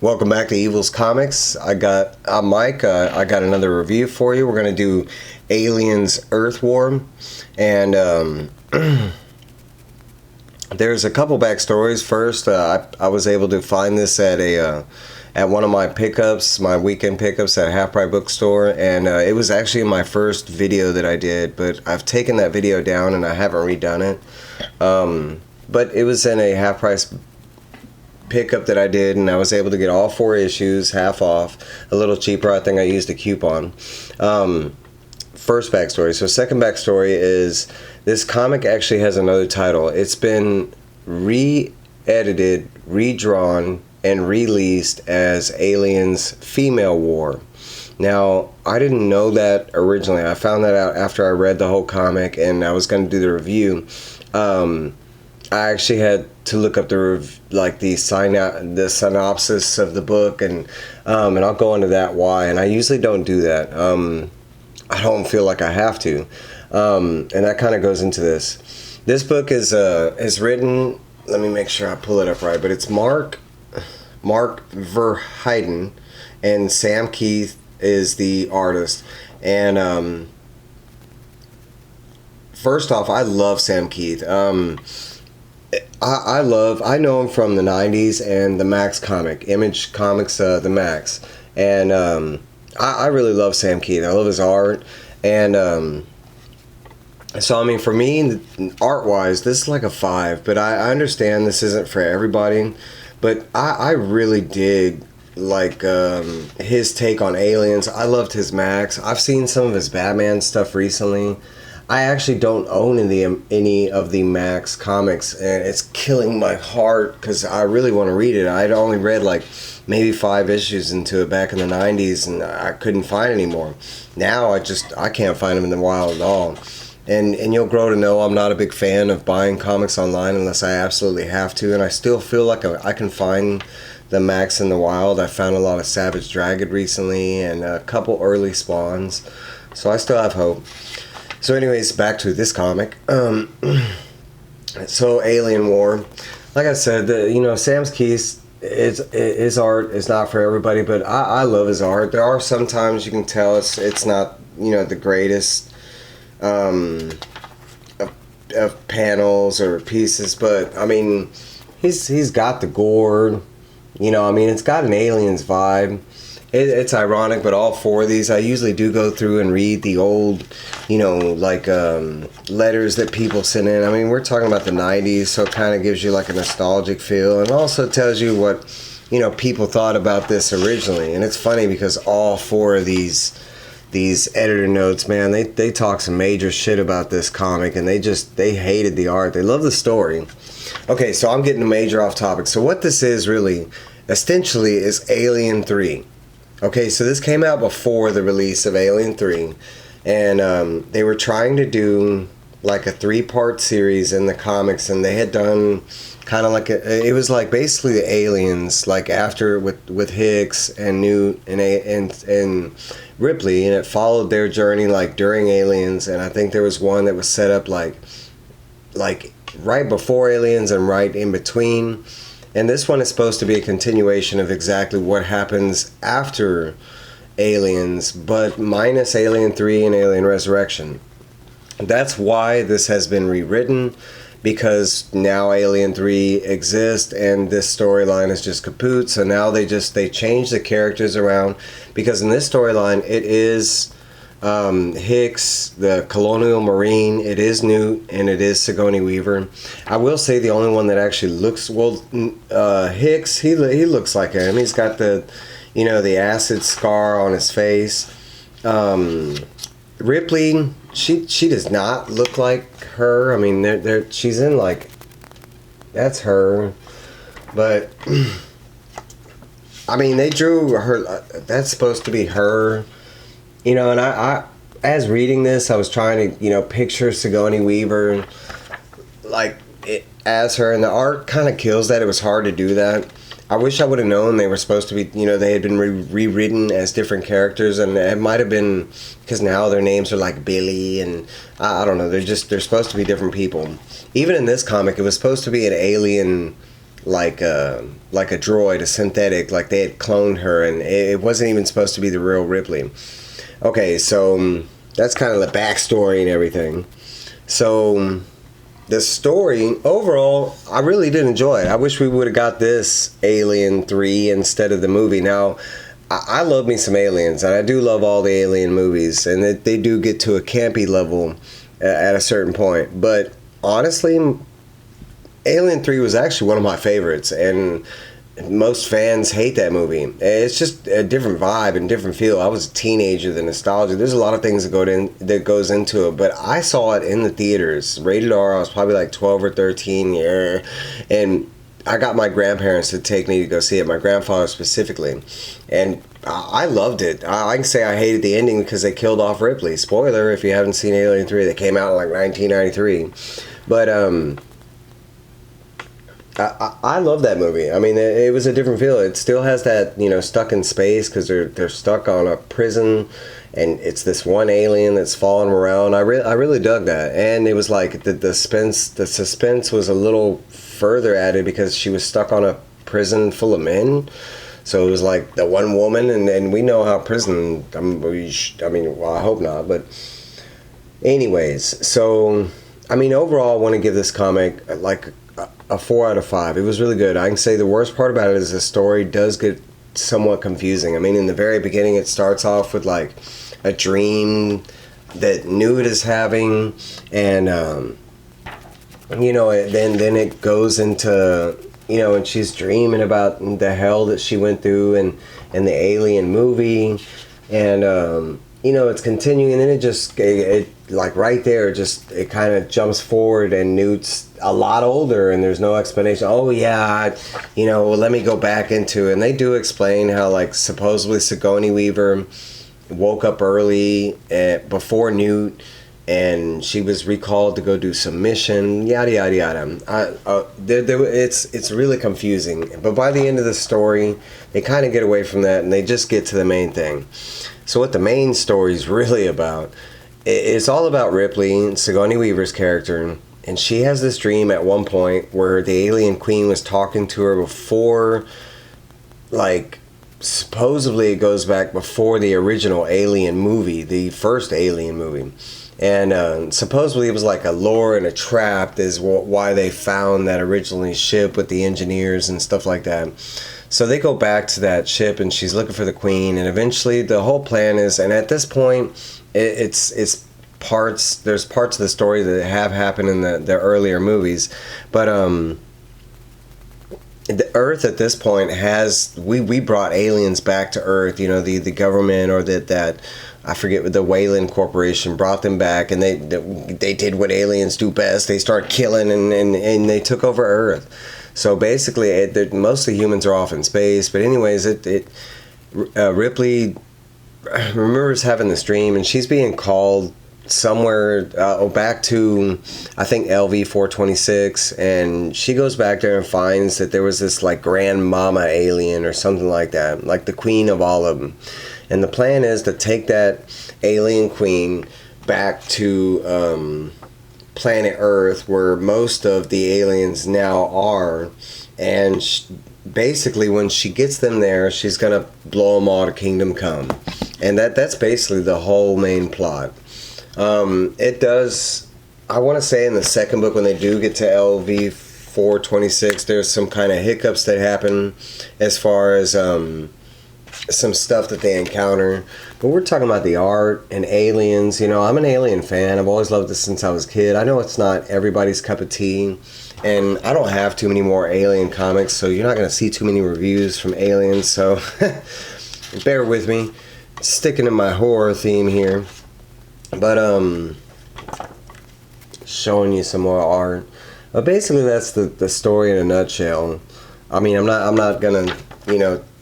Welcome back to Evil's Comics. I'm Mike. I got another review for you. We're gonna do Aliens Earthworm, and there's a couple backstories. First, I was able to find this at one of my pickups, my weekend pickups at Half Price Bookstore, and it was actually my first video that I did, but I've taken that video down and I haven't redone it. But it was in a Half Price pickup that I did, and I was able to get all 4 issues half off, a little cheaper. I think I used a coupon. First backstory. So second backstory is this comic actually has another title. It's been re-edited, redrawn, and released as Aliens Female War. Now, I didn't know that originally. I found that out after I read the whole comic and I was going to do the review. I actually had to look up the synopsis of the book, and I'll go into that why. And I usually don't do that. I don't feel like I have to, and that kind of goes into this. This book is written. Let me make sure I pull it up right. But it's Mark Verheiden, and Sam Kieth is the artist. And first off, I love Sam Kieth. I know him from the 90s and the Max comic, Image Comics, the Max. And I really love Sam Kieth. I love his art. And so, I mean, for me, art-wise, this is like a 5. But I understand this isn't for everybody. But I really dig, like, his take on aliens. I loved his Max. I've seen some of his Batman stuff recently. I actually don't own any of the Max comics, and it's killing my heart because I really want to read it. I'd only read like maybe 5 issues into it back in the 90s, and I couldn't find any more. Now I can't find them in the wild at all. And you'll grow to know I'm not a big fan of buying comics online unless I absolutely have to, and I still feel like I can find the Max in the wild. I found a lot of Savage Dragon recently and a couple early Spawns, so I still have hope. So anyways, back to this comic. So Alien War, like I said, Sam Kieth, his art is not for everybody, but I love his art. There are sometimes you can tell it's not the greatest of panels or pieces, but I mean he's got the gore. It's got an Aliens vibe. It's ironic, but all 4 of these, I usually do go through and read the old, letters that people sent in. I mean, we're talking about the 90s, so it kind of gives you like a nostalgic feel, and also tells you what, people thought about this originally. And it's funny because all 4 of these editor notes, man, they talk some major shit about this comic, and they hated the art. They love the story. Okay, so I'm getting major off topic. So what this is really, essentially, is Alien 3. Okay, so this came out before the release of Alien 3, and they were trying to do like a 3-part series in the comics, and they had done kind of like it was like basically the Aliens, like after with Hicks and Newt and Ripley, and it followed their journey like during Aliens, and I think there was one that was set up like right before Aliens and right in between. And this one is supposed to be a continuation of exactly what happens after Aliens, but minus Alien 3 and Alien Resurrection. That's why this has been rewritten, because now Alien 3 exists and this storyline is just kaput. So now they change the characters around, because in this storyline it is Hicks, the Colonial Marine, it is Newt, and it is Sigourney Weaver. I will say the only one that actually looks, Hicks, he looks like him. He's got the acid scar on his face. Ripley, she does not look like her. I mean, she's in like, that's her, but I mean, they drew her, that's supposed to be her. And I as reading this, I was trying to, picture Sigourney Weaver as her, and the art kind of kills that. It was hard to do that. I wish I would have known they were supposed to be, they had been rewritten as different characters, and it might have been because now their names are like Billy, and I don't know, they're supposed to be different people. Even in this comic, it was supposed to be an alien like a droid, a synthetic, like they had cloned her, and it wasn't even supposed to be the real Ripley. Okay, so that's kind of the backstory and everything. So the story overall, I really did enjoy it. I wish we would have got this Alien 3 instead of the movie. Now, I love me some aliens, and I do love all the alien movies, and they do get to a campy level at a certain point. But honestly, Alien 3 was actually one of my favorites, and most fans hate that movie. It's just a different vibe and different feel. I was a teenager, the nostalgia. There's a lot of things that goes into it, but I saw it in the theaters, rated R. I was probably like 12 or 13, yeah, and I got my grandparents to take me to go see it, my grandfather specifically, and I loved it. I can say I hated the ending because they killed off Ripley. Spoiler if you haven't seen Alien 3, that came out in like 1993, but I love that movie. I mean, it was a different feel. It still has that, stuck in space because they're stuck on a prison, and it's this one alien that's following them around. I really dug that, and it was like the suspense was a little further added because she was stuck on a prison full of men. So it was like the one woman, and we know how prison. I hope not, but anyways. So I mean, overall, I want to give this comic like a 4 out of 5. It was really good. I can say the worst part about it is the story does get somewhat confusing. I mean, in the very beginning, it starts off with like a dream that Newt is having, and then it goes into, and she's dreaming about the hell that she went through and the Alien movie, and it's continuing, and then it like right there, it kind of jumps forward, and Newt's a lot older, and there's no explanation. Oh yeah, let me go back into it. And they do explain how like supposedly Sigourney Weaver woke up early before Newt, and she was recalled to go do some mission, yada yada yada. It's really confusing, but by the end of the story, they kind of get away from that, and they just get to the main thing. So what the main story is really about, it's all about Ripley, Sigourney Weaver's character, and she has this dream at one point where the alien queen was talking to her before, like, supposedly it goes back before the original Alien movie, the first Alien movie. And supposedly it was like a lure and a trap is why they found that originally ship with the engineers and stuff like that. So they go back to that ship, and she's looking for the queen, and eventually the whole plan is, and at this point it's parts, there's parts of the story that have happened in the earlier movies, but the Earth at this point has, we brought aliens back to Earth, the government, or that I forget, the Wayland Corporation brought them back, and they did what aliens do best. They start killing, and they took over Earth. So basically, most of the humans are off in space. But anyways, Ripley remembers having this dream, and she's being called somewhere back to, I think, LV 426, and she goes back there and finds that there was this like grandmama alien or something like that, like the queen of all of them. And the plan is to take that alien queen back to planet Earth, where most of the aliens now are, and basically when she gets them there, she's gonna blow them all to kingdom come, and that's basically the whole main plot. It does, I want to say, in the second book, when they do get to LV 426, there's some kind of hiccups that happen as far as some stuff that they encounter. But we're talking about the art and aliens. I'm an Alien fan. I've always loved this since I was a kid. I know it's not everybody's cup of tea, and I don't have too many more Alien comics, so you're not going to see too many reviews from Aliens, so bear with me. Sticking to my horror theme here. But showing you some more art. But basically that's the story in a nutshell. I mean, I'm not gonna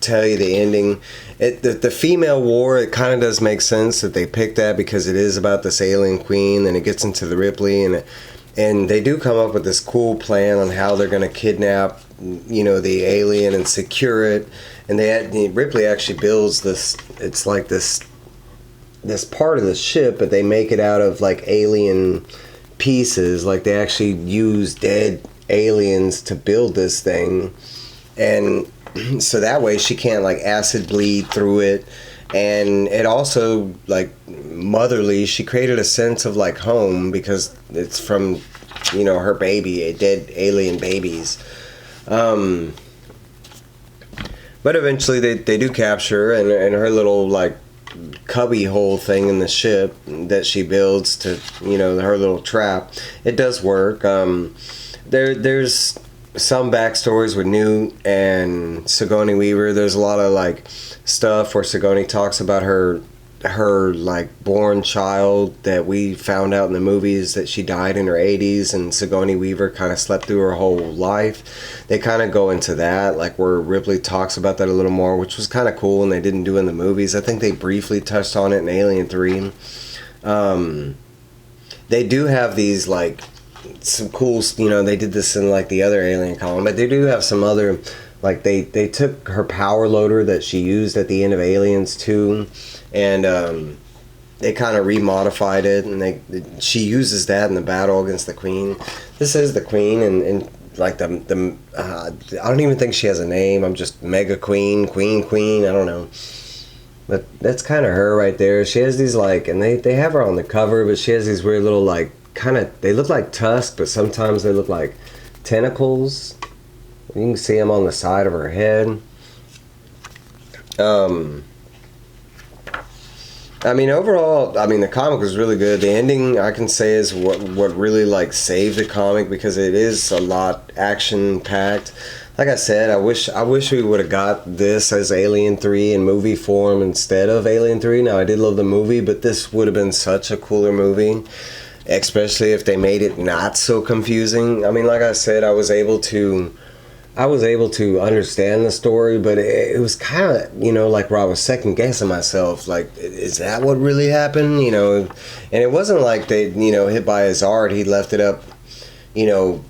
tell you the ending. The female war, it kind of does make sense that they picked that, because it is about this alien queen, and it gets into the Ripley, and they do come up with this cool plan on how they're gonna kidnap the alien and secure it. And Ripley actually builds this. It's like this part of the ship, but they make it out of like alien pieces. Like they actually use dead aliens to build this thing, and so that way she can't like acid bleed through it. And it also, like, motherly, she created a sense of like home because it's from, you know, her baby, dead alien babies. But eventually they do capture her, and her little like cubby hole thing in the ship that she builds to, you know, her little trap, it does work. There's some backstories with Newt and Sigourney Weaver. There's a lot of like stuff where Sigourney talks about her like born child that we found out in the movies that she died in her 80s, and Sigourney Weaver kind of slept through her whole life. They kind of go into that, like where Ripley talks about that a little more, which was kind of cool, and they didn't do in the movies. I think they briefly touched on it in Alien 3. They do have these like some cool, you know, they did this in like the other Alien column, but they do have some other, like they took her power loader that she used at the end of Aliens 2, and they kind of remodified it, and she uses that in the battle against the Queen. This is the Queen, and like I don't even think she has a name. I'm just Mega Queen, Queen, I don't know. But that's kind of her right there. She has these like, and they have her on the cover, but she has these weird little like, kind of, they look like tusks, but sometimes they look like tentacles. You can see them on the side of her head. I mean, overall, I mean, the comic was really good. The ending, I can say, is what really like saved the comic, because it is a lot action packed. Like I said, I wish we would have got this as Alien 3 in movie form instead of Alien 3. Now, I did love the movie, but this would have been such a cooler movie, especially if they made it not so confusing. I mean, like I said, I was able to understand the story, but it was kind of, you know, like where I was second guessing myself, like, is that what really happened, you know? And it wasn't like they, you know, hit by his art, he left it up, you know,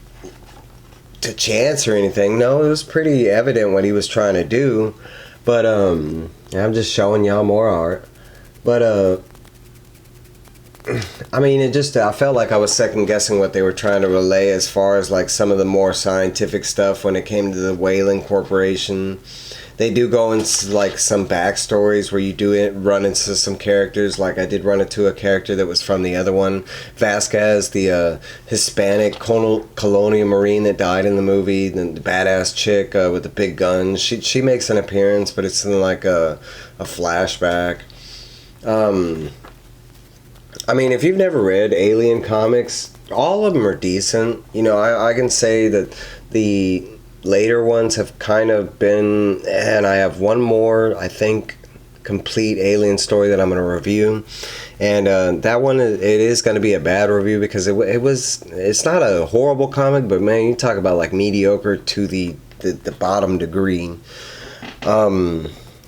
to chance or anything. No, it was pretty evident what he was trying to do, but I'm just showing y'all more art. But I mean, I felt like I was second guessing what they were trying to relay as far as like some of the more scientific stuff when it came to the Whaling Corporation. They do go into like some backstories where you do run into some characters. Like I did run into a character that was from the other one, Vasquez, the Hispanic Colonial Marine that died in the movie, the badass chick with the big guns. She makes an appearance, but it's in like a flashback. I mean, if you've never read Alien comics, all of them are decent. You know, I can say that the later ones have kind of been, and I have one more, I think, complete Alien story that I'm going to review. And that one, it is going to be a bad review because it's not a horrible comic, but man, you talk about like mediocre to the bottom degree.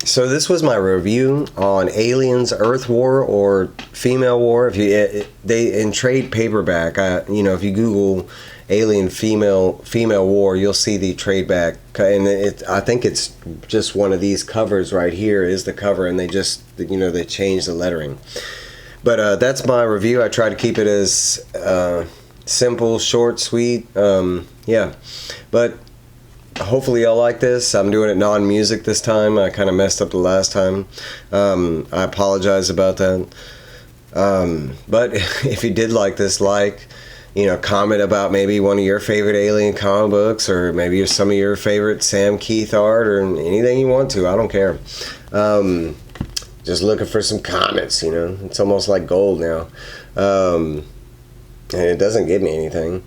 So this was my review on Aliens, Earth War, or Female War. If they in trade paperback, you know, if you Google Alien Female War, you'll see the trade back, and I think it's just one of these covers right here is the cover, and they just, you know, they changed the lettering. But that's my review. I try to keep it as simple, short, sweet. Yeah, but hopefully y'all like this. I'm doing it non-music this time. I kind of messed up the last time. I apologize about that. But if you did like this, you know, comment about maybe one of your favorite Alien comic books, or maybe some of your favorite Sam Kieth art, or anything you want to. I don't care. Just looking for some comments, you know. It's almost like gold now. And it doesn't give me anything.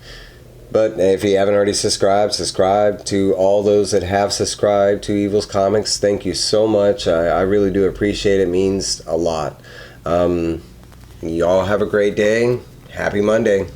But if you haven't already subscribe to all those that have subscribed to Evil's Comics. Thank you so much. I really do appreciate it. It means a lot. Y'all have a great day. Happy Monday.